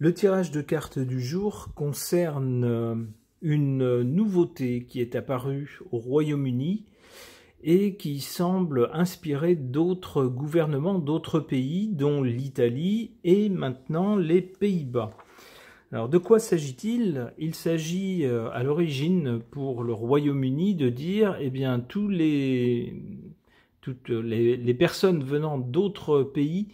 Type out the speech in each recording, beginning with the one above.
Le tirage de cartes du jour concerne une nouveauté qui est apparue au Royaume-Uni et qui semble inspirer d'autres gouvernements, d'autres pays, dont l'Italie et maintenant les Pays-Bas. Alors de quoi s'agit-il? Il s'agit à l'origine pour le Royaume-Uni de dire, eh bien, toutes les personnes venant d'autres pays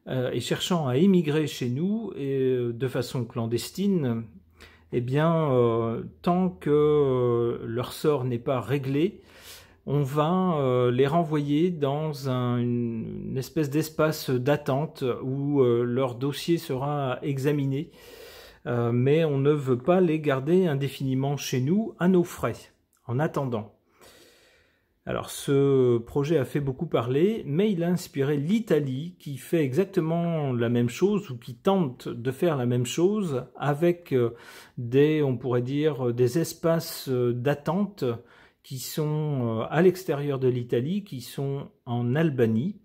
et cherchant à émigrer chez nous de façon clandestine, eh bien, tant que leur sort n'est pas réglé, on va les renvoyer dans une espèce d'espace d'attente où leur dossier sera examiné, mais on ne veut pas les garder indéfiniment chez nous à nos frais, en attendant. Alors ce projet a fait beaucoup parler, mais il a inspiré l'Italie qui fait exactement la même chose ou qui tente de faire la même chose avec on pourrait dire, des espaces d'attente qui sont à l'extérieur de l'Italie, qui sont en Albanie.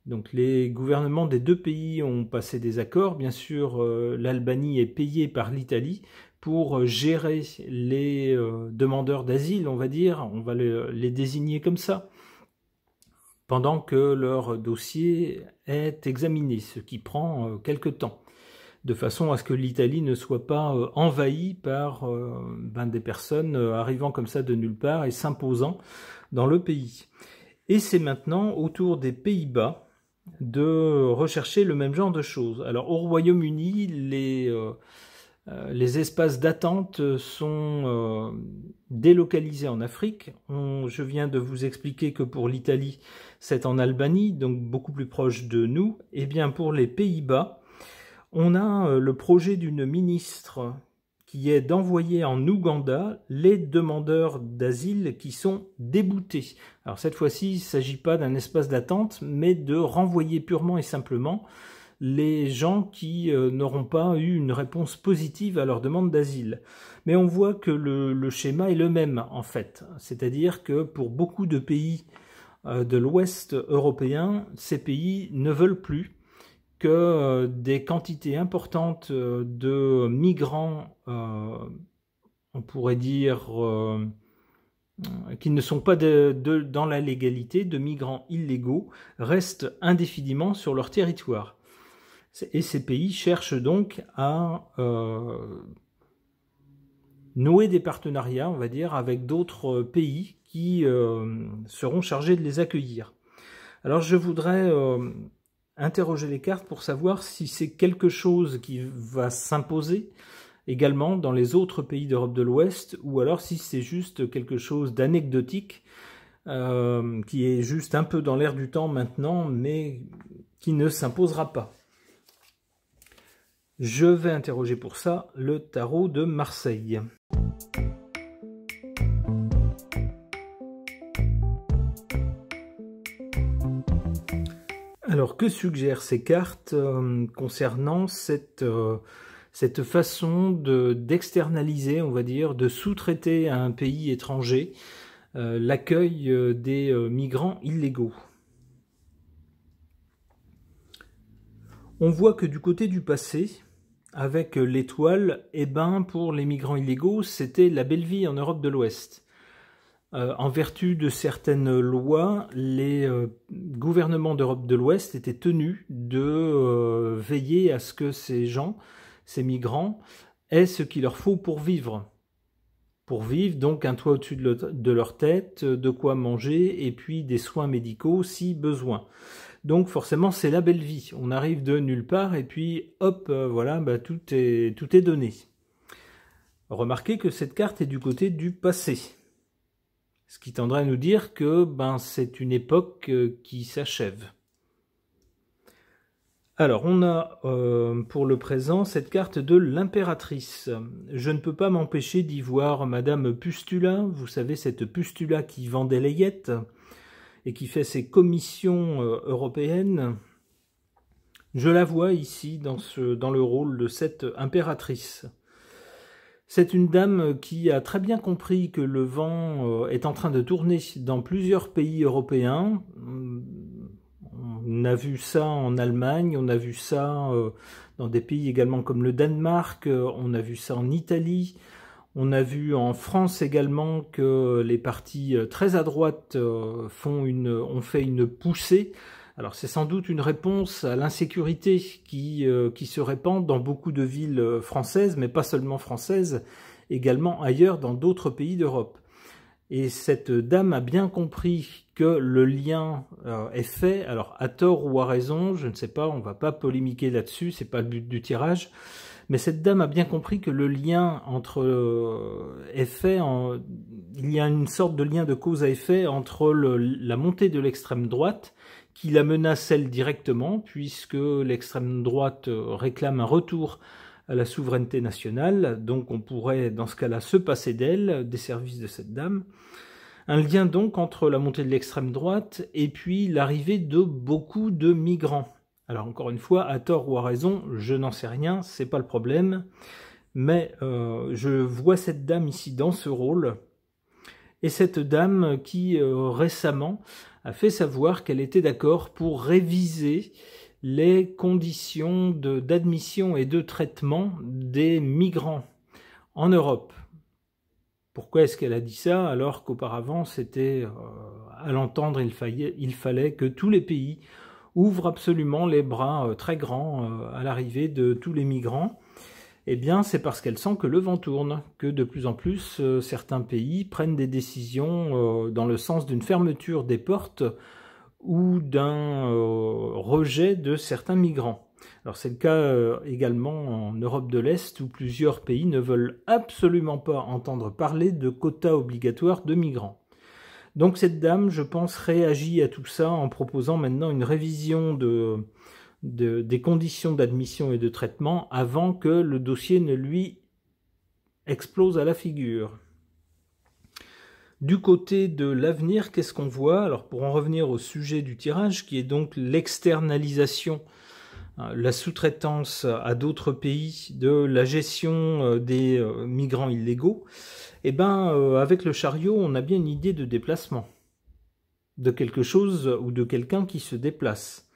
Donc les gouvernements des deux pays ont passé des accords. Bien sûr, l'Albanie est payée par l'Italie pour gérer les demandeurs d'asile, on va dire, on va les désigner comme ça, pendant que leur dossier est examiné, ce qui prend quelque temps, de façon à ce que l'Italie ne soit pas envahie par des personnes arrivant comme ça de nulle part et s'imposant dans le pays. Et c'est maintenant au tour des Pays-Bas de rechercher le même genre de choses. Alors au Royaume-Uni, les espaces d'attente sont délocalisés en Afrique. Je viens de vous expliquer que pour l'Italie, c'est en Albanie, donc beaucoup plus proche de nous. Et bien pour les Pays-Bas, on a le projet d'une ministre qui est d'envoyer en Ouganda les demandeurs d'asile qui sont déboutés. Alors cette fois-ci, il ne s'agit pas d'un espace d'attente, mais de renvoyer purement et simplement les gens qui n'auront pas eu une réponse positive à leur demande d'asile. Mais on voit que le schéma est le même en fait. C'est-à-dire que pour beaucoup de pays de l'Ouest européen, ces pays ne veulent plus que des quantités importantes de migrants, on pourrait dire, qui ne sont pas dans la légalité, de migrants illégaux, restent indéfiniment sur leur territoire. Et ces pays cherchent donc à nouer des partenariats, on va dire, avec d'autres pays qui seront chargés de les accueillir. Alors je voudrais interroger les cartes pour savoir si c'est quelque chose qui va s'imposer également dans les autres pays d'Europe de l'Ouest, ou alors si c'est juste quelque chose d'anecdotique, qui est juste un peu dans l'air du temps maintenant, mais qui ne s'imposera pas. Je vais interroger pour ça le tarot de Marseille. Alors, que suggèrent ces cartes concernant cette façon d'externaliser, on va dire, de sous-traiter à un pays étranger l'accueil des migrants illégaux? On voit que du côté du passé, avec l'étoile, eh ben, pour les migrants illégaux, c'était la belle vie en Europe de l'Ouest. En vertu de certaines lois, les gouvernements d'Europe de l'Ouest étaient tenus de veiller à ce que ces gens, ces migrants, aient ce qu'il leur faut pour vivre. Pour vivre, donc un toit au-dessus de leur tête, de quoi manger, et puis des soins médicaux si besoin. Donc forcément, c'est la belle vie. On arrive de nulle part, et puis hop, voilà, tout est donné. Remarquez que cette carte est du côté du passé. Ce qui tendrait à nous dire que c'est une époque qui s'achève. Alors, on a pour le présent cette carte de l'impératrice. Je ne peux pas m'empêcher d'y voir Madame Pustula, vous savez, cette Pustula qui vend des layettes et qui fait ses commissions européennes. Je la vois ici dans le rôle de cette impératrice. C'est une dame qui a très bien compris que le vent est en train de tourner dans plusieurs pays européens. On On a vu ça en Allemagne, on a vu ça dans des pays également comme le Danemark, on a vu ça en Italie, on a vu en France également que les partis très à droite ont fait une poussée. Alors c'est sans doute une réponse à l'insécurité qui se répand dans beaucoup de villes françaises, mais pas seulement françaises, également ailleurs dans d'autres pays d'Europe. Et cette dame a bien compris que le lien est fait, alors à tort ou à raison, je ne sais pas, on ne va pas polémiquer là-dessus, c'est pas le but du tirage, mais cette dame a bien compris que le lien est fait, il y a une sorte de lien de cause à effet entre la montée de l'extrême droite, qui la menace elle directement, puisque l'extrême droite réclame un retour à la souveraineté nationale, donc on pourrait dans ce cas-là se passer d'elle, des services de cette dame. Un lien donc entre la montée de l'extrême droite et puis l'arrivée de beaucoup de migrants. Alors encore une fois, à tort ou à raison, je n'en sais rien, c'est pas le problème, mais je vois cette dame ici dans ce rôle, et cette dame qui récemment a fait savoir qu'elle était d'accord pour réviser les conditions d'admission et de traitement des migrants en Europe. Pourquoi est-ce qu'elle a dit ça alors qu'auparavant c'était, à l'entendre, il fallait que tous les pays ouvrent absolument les bras très grands à l'arrivée de tous les migrants? Eh bien c'est parce qu'elle sent que le vent tourne, que de plus en plus certains pays prennent des décisions dans le sens d'une fermeture des portes ou d'un rejet de certains migrants. Alors c'est le cas également en Europe de l'Est, où plusieurs pays ne veulent absolument pas entendre parler de quotas obligatoires de migrants. Donc cette dame, je pense, réagit à tout ça en proposant maintenant une révision des conditions d'admission et de traitement avant que le dossier ne lui explose à la figure. Du côté de l'avenir, qu'est-ce qu'on voit? Alors pour en revenir au sujet du tirage, qui est donc l'externalisation, la sous-traitance à d'autres pays de la gestion des migrants illégaux, eh ben avec le chariot, on a bien une idée de déplacement, de quelque chose ou de quelqu'un qui se déplace.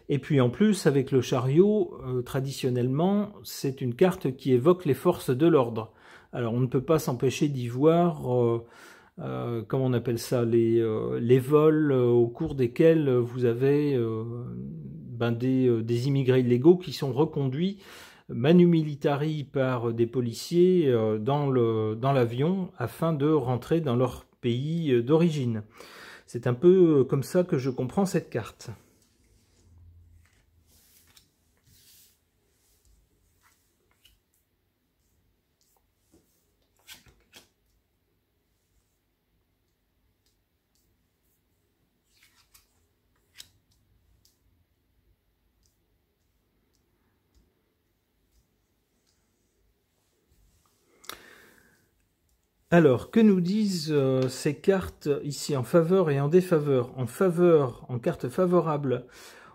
Et puis en plus, avec le chariot, traditionnellement, c'est une carte qui évoque les forces de l'ordre. Alors on ne peut pas s'empêcher d'y voir... comment on appelle ça, les vols au cours desquels vous avez des immigrés illégaux qui sont reconduits manu militari par des policiers dans l'avion afin de rentrer dans leur pays d'origine. C'est un peu comme ça que je comprends cette carte. Alors, que nous disent ces cartes ici en faveur et en défaveur? En faveur, en carte favorable,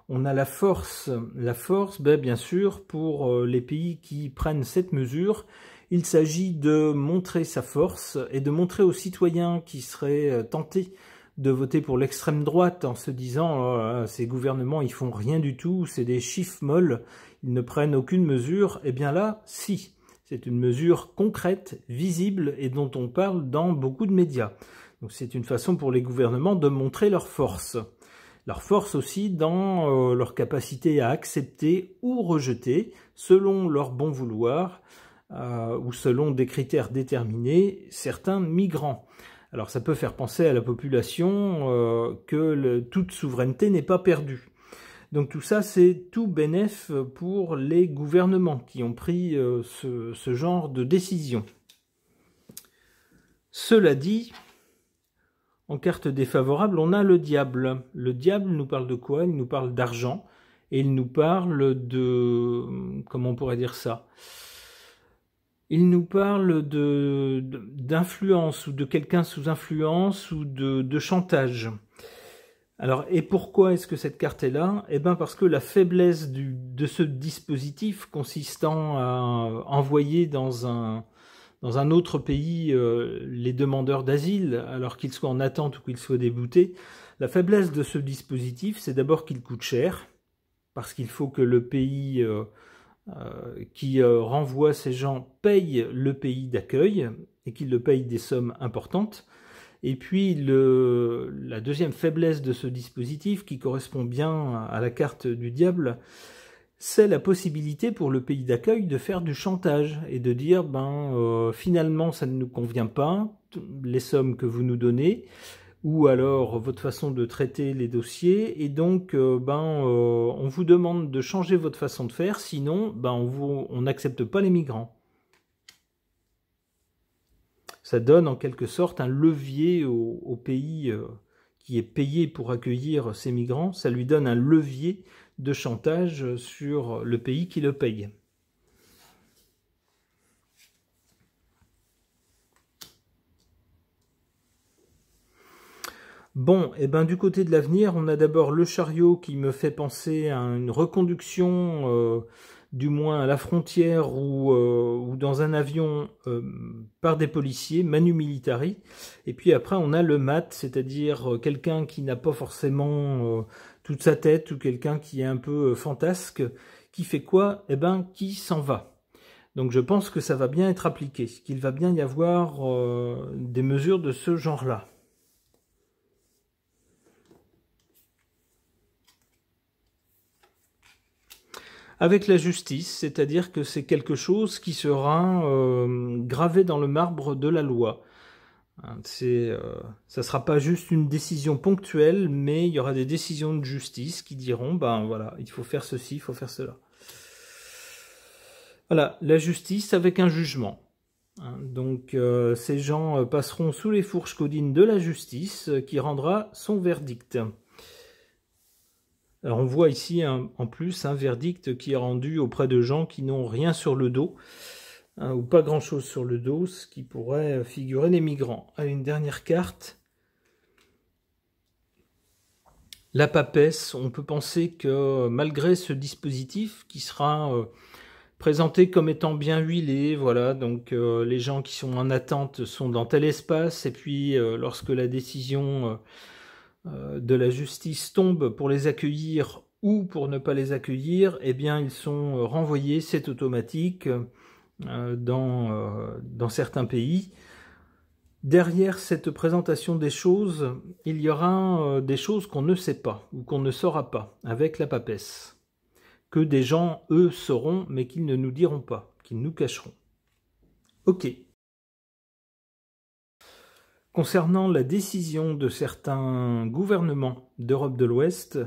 on a la force. La force, bien sûr, pour les pays qui prennent cette mesure, il s'agit de montrer sa force et de montrer aux citoyens qui seraient tentés de voter pour l'extrême droite en se disant ces gouvernements ils font rien du tout, c'est des chiffres molles, ils ne prennent aucune mesure. Eh bien là, si. C'est une mesure concrète, visible et dont on parle dans beaucoup de médias. Donc c'est une façon pour les gouvernements de montrer leur force. Leur force aussi dans leur capacité à accepter ou rejeter, selon leur bon vouloir ou selon des critères déterminés, certains migrants. Alors ça peut faire penser à la population que toute souveraineté n'est pas perdue. Donc tout ça, c'est tout bénef pour les gouvernements qui ont pris ce genre de décision. Cela dit, en carte défavorable, on a le diable. Le diable nous parle de quoi? Il nous parle d'argent et il nous parle de... comment on pourrait dire ça? Il nous parle d'influence ou de quelqu'un sous influence ou de chantage. Alors, et pourquoi est-ce que cette carte est là? Eh bien parce que la faiblesse de ce dispositif consistant à envoyer dans un autre pays les demandeurs d'asile, alors qu'ils soient en attente ou qu'ils soient déboutés, La faiblesse de ce dispositif, c'est d'abord qu'il coûte cher, parce qu'il faut que le pays qui renvoie ces gens paye le pays d'accueil, et qu'il le paye des sommes importantes. Et puis la deuxième faiblesse de ce dispositif, qui correspond bien à la carte du diable, c'est la possibilité pour le pays d'accueil de faire du chantage et de dire finalement ça ne nous convient pas, les sommes que vous nous donnez, ou alors votre façon de traiter les dossiers, et donc on vous demande de changer votre façon de faire, sinon on n'accepte pas les migrants. Ça donne en quelque sorte un levier au pays qui est payé pour accueillir ces migrants, ça lui donne un levier de chantage sur le pays qui le paye. Bon, et du côté de l'avenir, on a d'abord le chariot qui me fait penser à une reconduction, du moins à la frontière ou dans un avion par des policiers, manu militari. Et puis après, on a le mat, c'est-à-dire quelqu'un qui n'a pas forcément toute sa tête, ou quelqu'un qui est un peu fantasque, qui fait quoi? Qui s'en va. Donc je pense que ça va bien être appliqué, qu'il va bien y avoir des mesures de ce genre-là. Avec la justice, c'est-à-dire que c'est quelque chose qui sera gravé dans le marbre de la loi. Ça ne sera pas juste une décision ponctuelle, mais il y aura des décisions de justice qui diront, voilà, il faut faire ceci, il faut faire cela. Voilà, la justice avec un jugement. Donc ces gens passeront sous les fourches caudines de la justice qui rendra son verdict. Alors on voit ici en plus un verdict qui est rendu auprès de gens qui n'ont rien sur le dos, ou pas grand-chose sur le dos, ce qui pourrait figurer les migrants. Allez, une dernière carte. La papesse, on peut penser que malgré ce dispositif qui sera présenté comme étant bien huilé, voilà, donc les gens qui sont en attente sont dans tel espace, et puis lorsque la décision de la justice tombe pour les accueillir ou pour ne pas les accueillir, eh bien ils sont renvoyés, c'est automatique dans certains pays. Derrière cette présentation des choses, il y aura des choses qu'on ne sait pas ou qu'on ne saura pas avec la papesse, que des gens, eux, sauront, mais qu'ils ne nous diront pas, qu'ils nous cacheront. Ok. Concernant la décision de certains gouvernements d'Europe de l'Ouest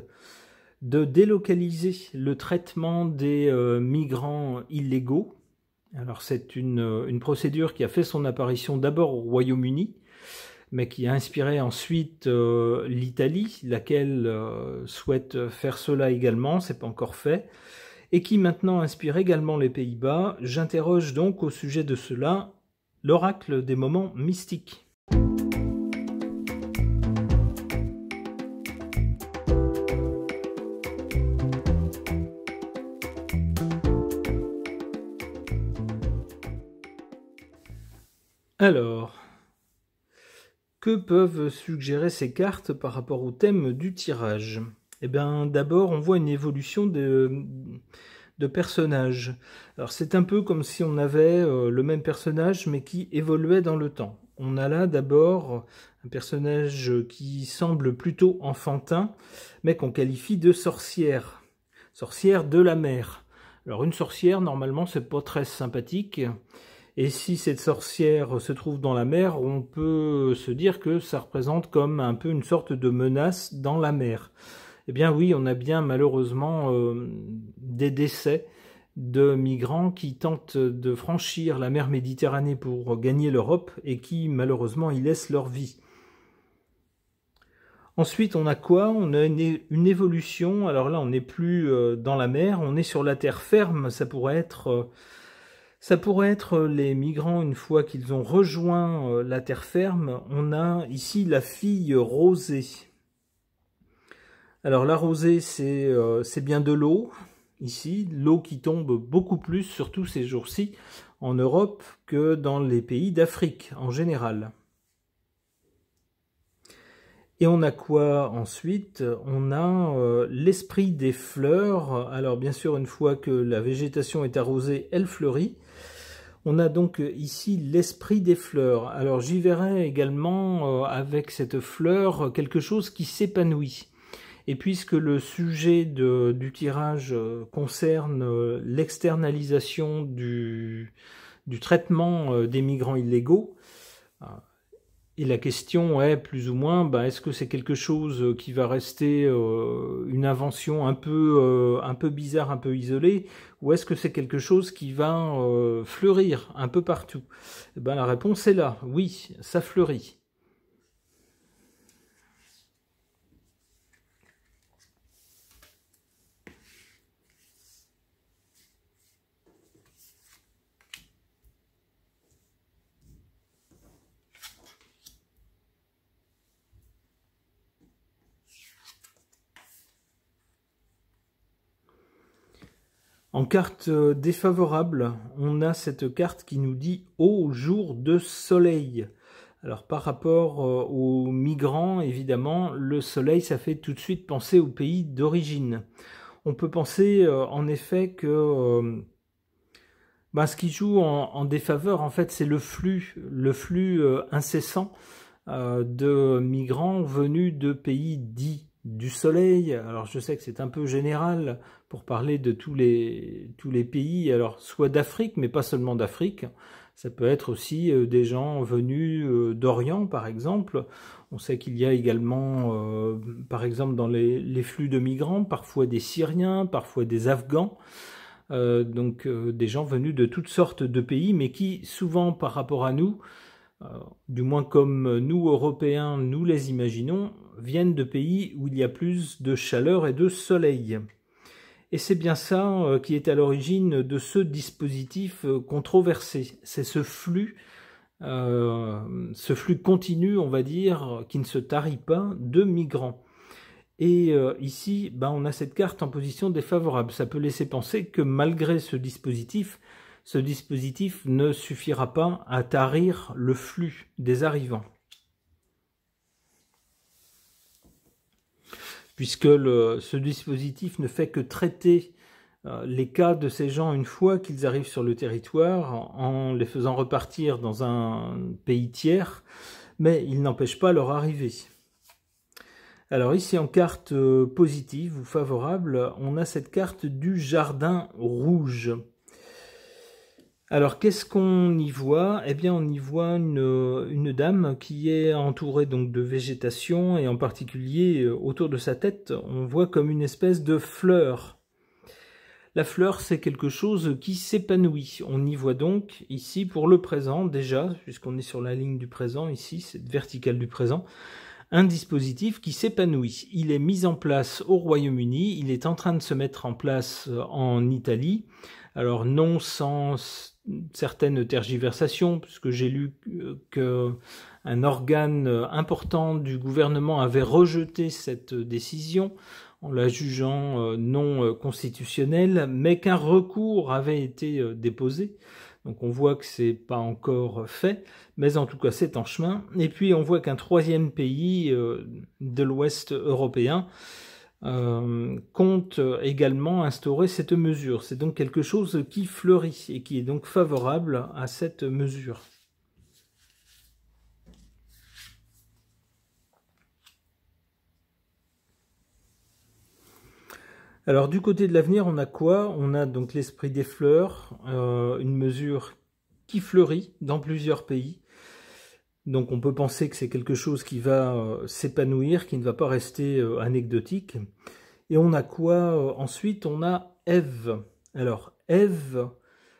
de délocaliser le traitement des migrants illégaux, alors c'est une procédure qui a fait son apparition d'abord au Royaume-Uni, mais qui a inspiré ensuite l'Italie, laquelle souhaite faire cela également, c'est pas encore fait, et qui maintenant inspire également les Pays-Bas. J'interroge donc au sujet de cela l'oracle des moments mystiques. Alors, que peuvent suggérer ces cartes par rapport au thème du tirage? Eh bien, d'abord, on voit une évolution de personnages. Alors, c'est un peu comme si on avait le même personnage, mais qui évoluait dans le temps. On a là d'abord un personnage qui semble plutôt enfantin, mais qu'on qualifie de sorcière. Sorcière de la mer. Alors, une sorcière, normalement, c'est pas très sympathique. Et si cette sorcière se trouve dans la mer, on peut se dire que ça représente comme un peu une sorte de menace dans la mer. Eh bien oui, on a bien malheureusement des décès de migrants qui tentent de franchir la mer Méditerranée pour gagner l'Europe et qui malheureusement y laissent leur vie. Ensuite, on a quoi? On a une évolution. Alors là, on n'est plus dans la mer, on est sur la terre ferme. Ça pourrait être les migrants une fois qu'ils ont rejoint la terre ferme. On a ici la fille rosée. Alors la rosée, c'est bien de l'eau, ici, l'eau qui tombe beaucoup plus, surtout ces jours-ci, en Europe que dans les pays d'Afrique en général. Et on a quoi ensuite? On a l'esprit des fleurs. Alors bien sûr, une fois que la végétation est arrosée, elle fleurit. On a donc ici l'esprit des fleurs. Alors j'y verrai également avec cette fleur quelque chose qui s'épanouit. Et puisque le sujet du tirage concerne l'externalisation du traitement des migrants illégaux, et la question est plus ou moins, est-ce que c'est quelque chose qui va rester une invention un peu bizarre, un peu isolée, ou est-ce que c'est quelque chose qui va fleurir un peu partout? La réponse est là, oui, ça fleurit. En carte défavorable, on a cette carte qui nous dit « au jour de soleil ». Alors par rapport aux migrants, évidemment, le soleil, ça fait tout de suite penser au pays d'origine. On peut penser en effet que ce qui joue en défaveur, en fait, c'est le flux incessant de migrants venus de pays dits du soleil. Alors je sais que c'est un peu général pour parler de tous les pays, alors soit d'Afrique, mais pas seulement d'Afrique. Ça peut être aussi des gens venus d'Orient, par exemple. On sait qu'il y a également, par exemple, dans les flux de migrants, parfois des Syriens, parfois des Afghans. Donc des gens venus de toutes sortes de pays, mais qui, souvent par rapport à nous, du moins comme nous, Européens, nous les imaginons, viennent de pays où il y a plus de chaleur et de soleil. Et c'est bien ça qui est à l'origine de ce dispositif controversé. C'est ce flux continu, on va dire, qui ne se tarit pas, de migrants. Et ici, on a cette carte en position défavorable. Ça peut laisser penser que malgré ce dispositif ne suffira pas à tarir le flux des arrivants. Puisque ce dispositif ne fait que traiter les cas de ces gens une fois qu'ils arrivent sur le territoire, en les faisant repartir dans un pays tiers, mais il n'empêche pas leur arrivée. Alors ici en carte positive ou favorable, on a cette carte du jardin rouge. Alors qu'est-ce qu'on y voit? Eh bien on y voit une dame qui est entourée donc de végétation, et en particulier autour de sa tête on voit comme une espèce de fleur. La fleur, c'est quelque chose qui s'épanouit. On y voit donc ici pour le présent déjà, puisqu'on est sur la ligne du présent ici, cette verticale du présent, un dispositif qui s'épanouit. Il est mis en place au Royaume-Uni, il est en train de se mettre en place en Italie. Alors non sans certaines tergiversations, puisque j'ai lu qu'un organe important du gouvernement avait rejeté cette décision en la jugeant non constitutionnelle, mais qu'un recours avait été déposé. Donc on voit que c'est pas encore fait, mais en tout cas c'est en chemin. Et puis on voit qu'un troisième pays de l'Ouest européen compte également instaurer cette mesure. C'est donc quelque chose qui fleurit et qui est donc favorable à cette mesure. Alors du côté de l'avenir, on a quoi? On a donc l'esprit des fleurs, une mesure qui fleurit dans plusieurs pays. Donc on peut penser que c'est quelque chose qui va s'épanouir, qui ne va pas rester anecdotique. Et on a quoi ensuite? On a Ève. Alors Ève,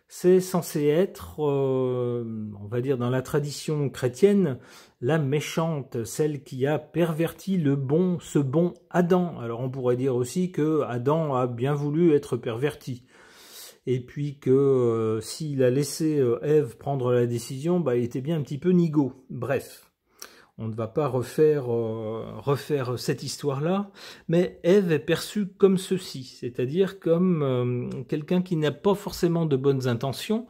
c'est censé être, on va dire dans la tradition chrétienne, la méchante, celle qui a perverti ce bon Adam. Alors on pourrait dire aussi que Adam a bien voulu être perverti. Et puis que s'il a laissé Ève prendre la décision, il était bien un petit peu nigaud. Bref, on ne va pas refaire cette histoire-là, mais Ève est perçue comme ceci, c'est-à-dire comme quelqu'un qui n'a pas forcément de bonnes intentions,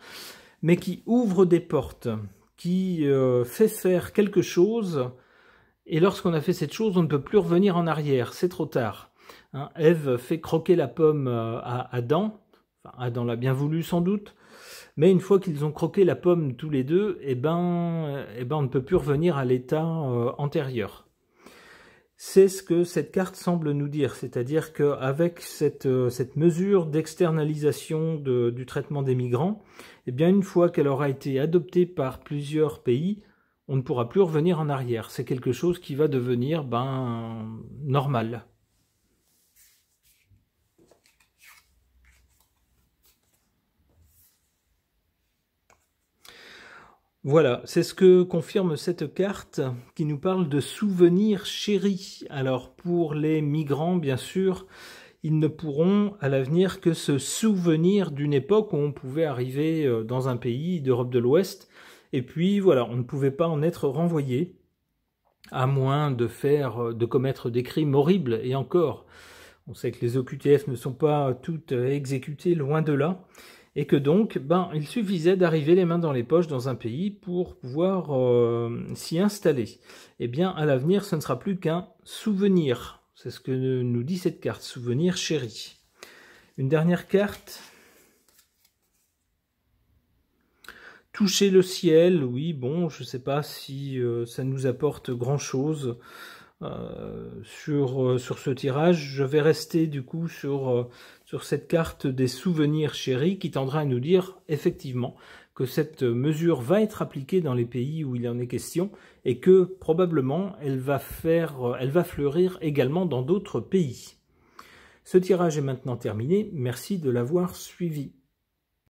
mais qui ouvre des portes, qui fait faire quelque chose Et lorsqu'on a fait cette chose, on ne peut plus revenir en arrière, c'est trop tard. Hein, Ève fait croquer la pomme à Adam, enfin, Adam l'a bien voulu sans doute, mais une fois qu'ils ont croqué la pomme tous les deux, on ne peut plus revenir à l'état antérieur. C'est ce que cette carte semble nous dire, c'est-à-dire qu'avec cette mesure d'externalisation du traitement des migrants, eh bien une fois qu'elle aura été adoptée par plusieurs pays, on ne pourra plus revenir en arrière. C'est quelque chose qui va devenir normal. Voilà, c'est ce que confirme cette carte qui nous parle de souvenirs chéris. Alors pour les migrants, bien sûr, ils ne pourront à l'avenir que se souvenir d'une époque où on pouvait arriver dans un pays d'Europe de l'Ouest, et puis voilà, on ne pouvait pas en être renvoyé, à moins de commettre des crimes horribles, et encore, on sait que les OQTF ne sont pas toutes exécutées, loin de là, et que donc, il suffisait d'arriver les mains dans les poches dans un pays pour pouvoir s'y installer. Eh bien, à l'avenir, ce ne sera plus qu'un souvenir. C'est ce que nous dit cette carte, souvenir chéri. Une dernière carte. Toucher le ciel, oui, bon, je ne sais pas si ça nous apporte grand-chose sur ce tirage. Je vais rester du coup sur cette carte des souvenirs chéris qui tendra à nous dire effectivement que cette mesure va être appliquée dans les pays où il en est question et que probablement elle va fleurir également dans d'autres pays. Ce tirage est maintenant terminé, merci de l'avoir suivi.